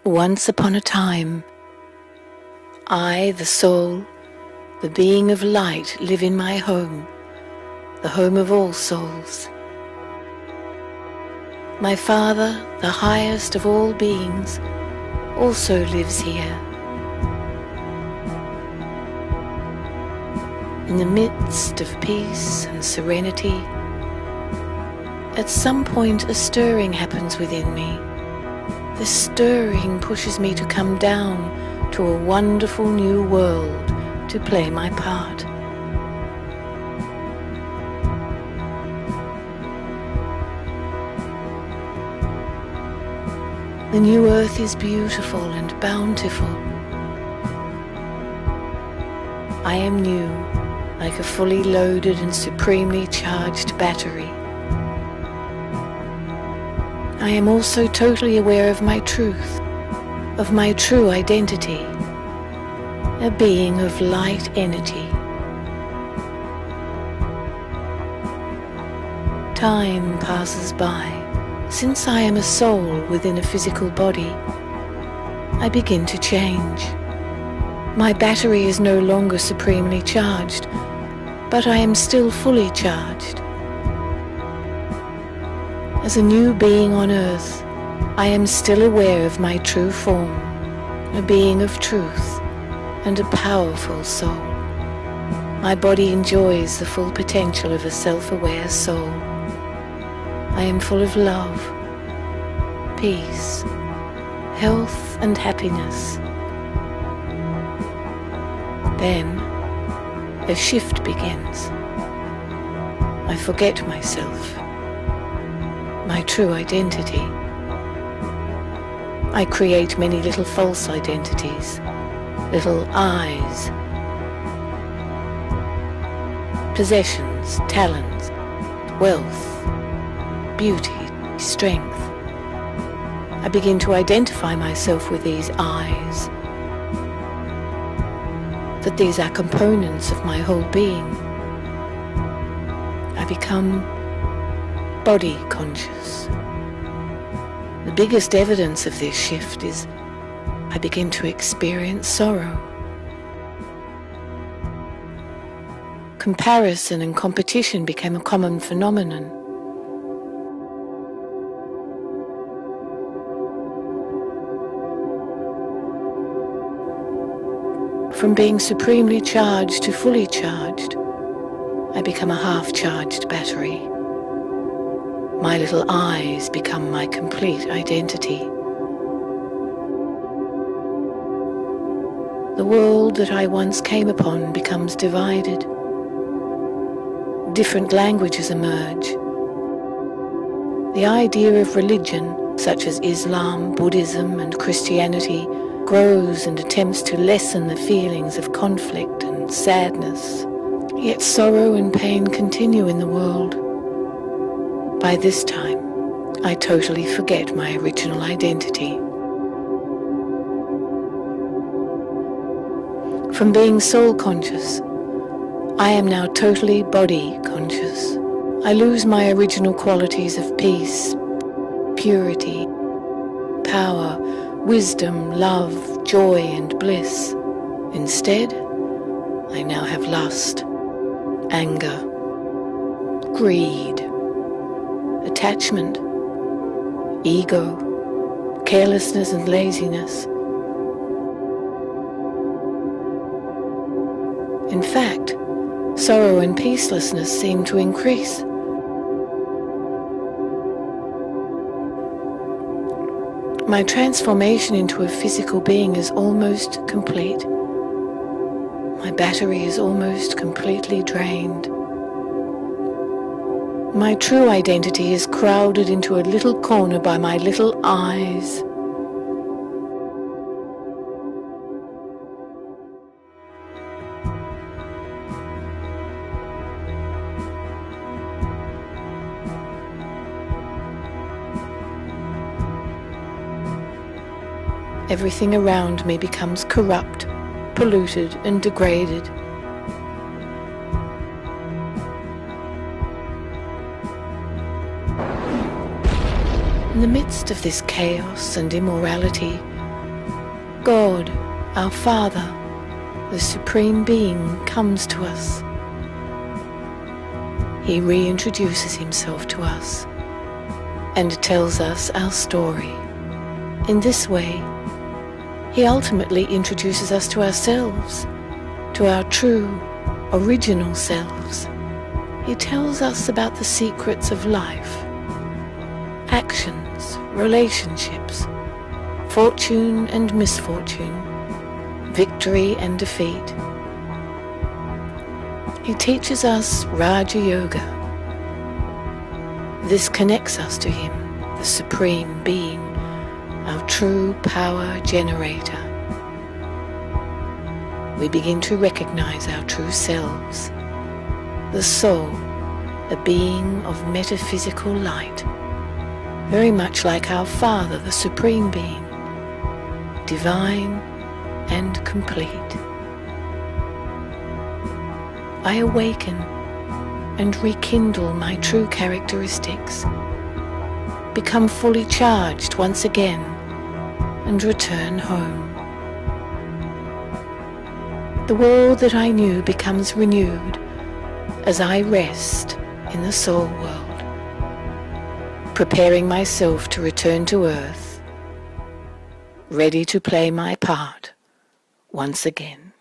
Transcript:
Once upon a time, I, the soul, the being of light, live in my home, the home of all souls. My Father, the highest of all beings, also lives here. In the midst of peace and serenity, at some point a stirring happens within me. This stirring pushes me to come down to a wonderful new world to play my part. The new earth is beautiful and bountiful. I am new, like a fully loaded and supremely charged battery. I am also totally aware of my truth, of my true identity, a being of light energy. Time passes by. Since I am a soul within a physical body, I begin to change. My battery is no longer supremely charged, but I am still fully charged. As a new being on earth, I am still aware of my true form, a being of truth and a powerful soul. My body enjoys the full potential of a self-aware soul. I am full of love, peace, health and happiness. Then a shift begins. I forget myself, my true identity. I create many little false identities, little I's, possessions, talents, wealth, beauty, strength. I begin to identify myself with these I's, that these are components of my whole being. I become body conscious. The biggest evidence of this shift is I begin to experience sorrow. Comparison and competition became a common phenomenon. From being supremely charged to fully charged, I become a half-charged battery. My little I's become my complete identity. The world that I once came upon becomes divided. Different languages emerge. The idea of religion, such as Islam, Buddhism, and Christianity, grows and attempts to lessen the feelings of conflict and sadness. Yet sorrow and pain continue in the world. By this time, I totally forget my original identity. From being soul conscious, I am now totally body conscious. I lose my original qualities of peace, purity, power, wisdom, love, joy, and bliss. Instead, I now have lust, anger, greed, attachment, ego, carelessness and laziness. In fact, sorrow and peacelessness seem to increase. My transformation into a physical being is almost complete. My battery is almost completely drained. My true identity is crowded into a little corner by my little I's. Everything around me becomes corrupt, polluted, and degraded. In the midst of this chaos and immorality, God, our Father, the Supreme Being, comes to us. He reintroduces himself to us and tells us our story. In this way, he ultimately introduces us to ourselves, to our true, original selves. He tells us about the secrets of life, actions, relationships, fortune and misfortune, victory and defeat. He teaches us Raja Yoga. This connects us to him, the Supreme Being, our true power generator. We begin to recognize our true selves, the soul, a being of metaphysical light, very much like our Father, the Supreme Being, divine and complete. I awaken and rekindle my true characteristics, become fully charged once again, and return home. The world that I knew becomes renewed as I rest in the soul world, preparing myself to return to earth, ready to play my part once again.